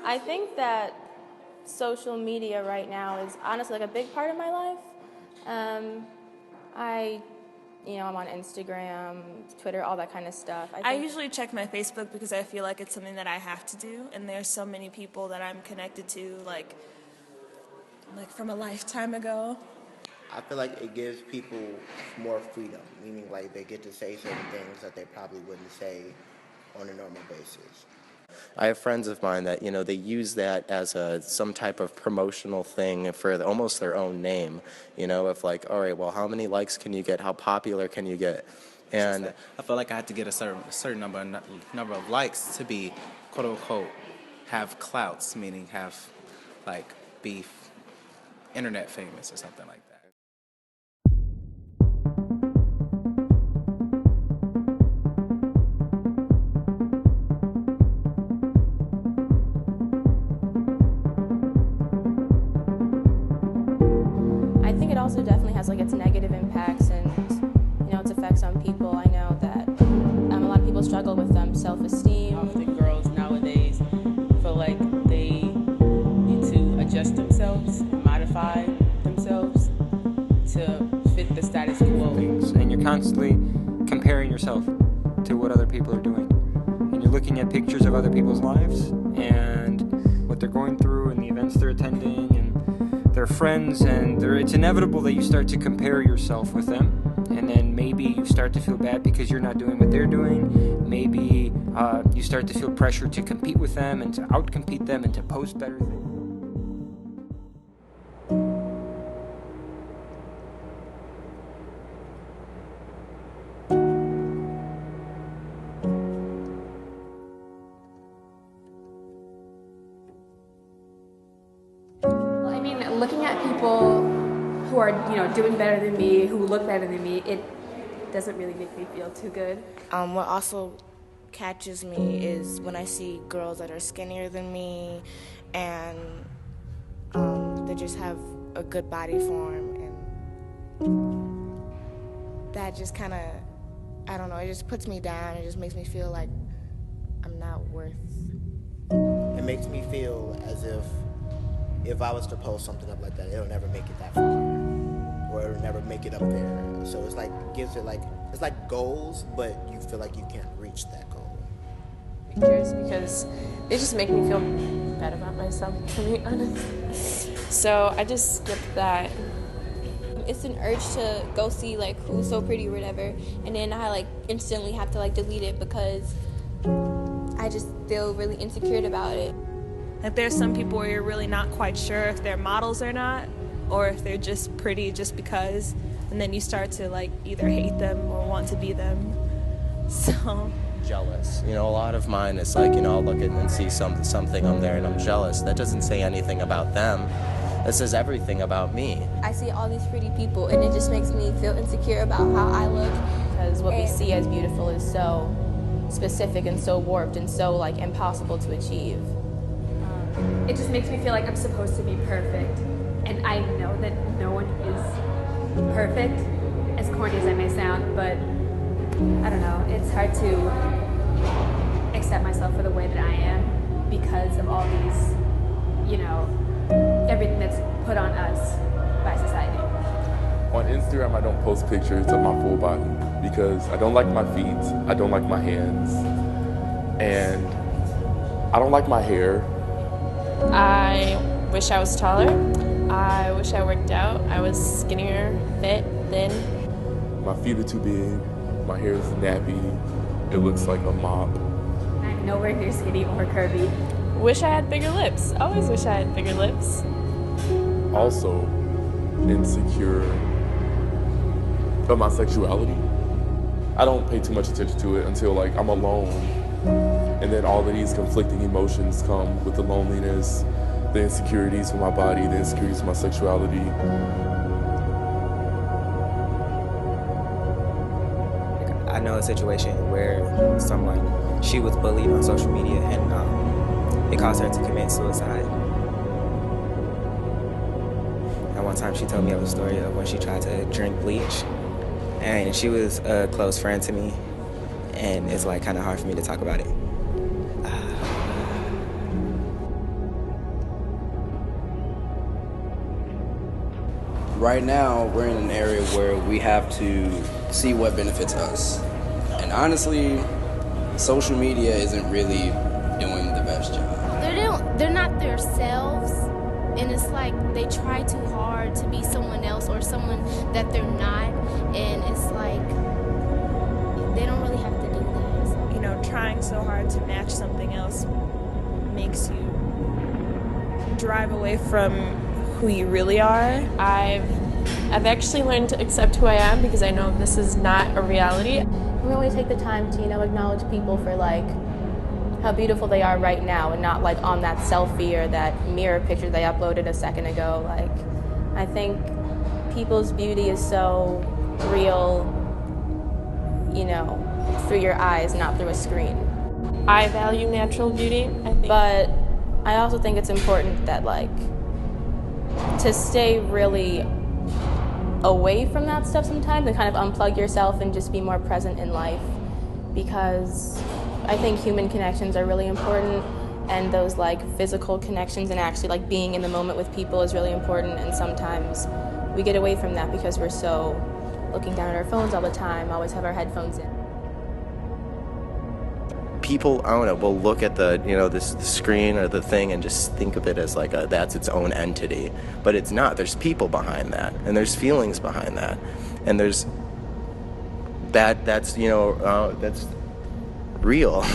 I think that social media right now is honestly like a big part of my life. I'm on Instagram, Twitter, all that kind of stuff. I usually check my Facebook because I feel like it's something that I have to do, and there's so many people that I'm connected to, like from a lifetime ago. I feel like it gives people more freedom, meaning like they get to say certain things that they probably wouldn't say on a normal basis. I have friends of mine that, they use that as some type of promotional thing for almost their own name, of like, all right, well, how many likes can you get? How popular can you get? And I feel like I had to get a certain number of likes to be, quote unquote, have clouts, meaning have, like, be internet famous or something like that. I think it also definitely has like its negative impacts and its effects on people. I know that a lot of people struggle with self-esteem. Often girls nowadays feel like they need to adjust themselves, modify themselves to fit the status quo. And you're constantly comparing yourself to what other people are doing. And you're looking at pictures of other people's lives and what they're going through and the events they're attending and their friends, and it's inevitable that you start to compare yourself with them. And then maybe you start to feel bad because you're not doing what they're doing. Maybe you start to feel pressure to compete with them and to outcompete them and to post better things. Looking at people who are, doing better than me, who look better than me, it doesn't really make me feel too good. What also catches me is when I see girls that are skinnier than me and they just have a good body form, and that just kind of, I don't know, it just puts me down. It just makes me feel like I'm not worth. It makes me feel as if I was to post something up like that, it'll never make it that far, or it'll never make it up there. So it's like, gives it like, it's like goals, but you feel like you can't reach that goal. Pictures, because they just make me feel bad about myself, to be honest. So I just skip that. It's an urge to go see like who's so pretty or whatever, and then I like instantly have to like delete it because I just feel really insecure about it. Like there's some people where you're really not quite sure if they're models or not, or if they're just pretty just because, and then you start to like either hate them or want to be them. So jealous. A lot of mine is like, I'll look at and see something on there and I'm jealous. That doesn't say anything about them. It says everything about me. I see all these pretty people and it just makes me feel insecure about how I look. Because what we see as beautiful is so specific and so warped and so like impossible to achieve. It just makes me feel like I'm supposed to be perfect, and I know that no one is perfect, as corny as I may sound, but I don't know, it's hard to accept myself for the way that I am because of all these, everything that's put on us by society. On Instagram, I don't post pictures of my full body because I don't like my feet, I don't like my hands, and I don't like my hair. I wish I was taller. I wish I worked out. I was skinnier, fit, thin. My feet are too big. My hair is nappy. It looks like a mop. I'm nowhere near skinny or curvy. Wish I had bigger lips. Always wish I had bigger lips. Also, insecure of my sexuality. I don't pay too much attention to it until like I'm alone. And then all of these conflicting emotions come with the loneliness, the insecurities for my body, the insecurities for my sexuality. I know a situation where someone, she was bullied on social media and it caused her to commit suicide. And one time she told me of a story of when she tried to drink bleach, and she was a close friend to me, and it's like kind of hard for me to talk about it. right now we're in an area where we have to see what benefits us. And honestly, social media isn't really doing the best job. They're not themselves, and it's like they try too hard to be someone else or someone that they're not, and it's like they don't really have to do that. You know, trying so hard to match something else makes you drive away from who you really are. I've actually learned to accept who I am because I know this is not a reality. Really take the time to, acknowledge people for like how beautiful they are right now and not like on that selfie or that mirror picture they uploaded a second ago. Like, I think people's beauty is so real, through your eyes, not through a screen. I value natural beauty, I think. But I also think it's important that like to stay really away from that stuff sometimes and kind of unplug yourself and just be more present in life, because I think human connections are really important, and those like physical connections and actually like being in the moment with people is really important, and sometimes we get away from that because we're so looking down at our phones all the time, always have our headphones in. People, I don't know, will look at the screen or the thing and just think of it as like that's its own entity, but it's not. There's people behind that, and there's feelings behind that, and there's that's real.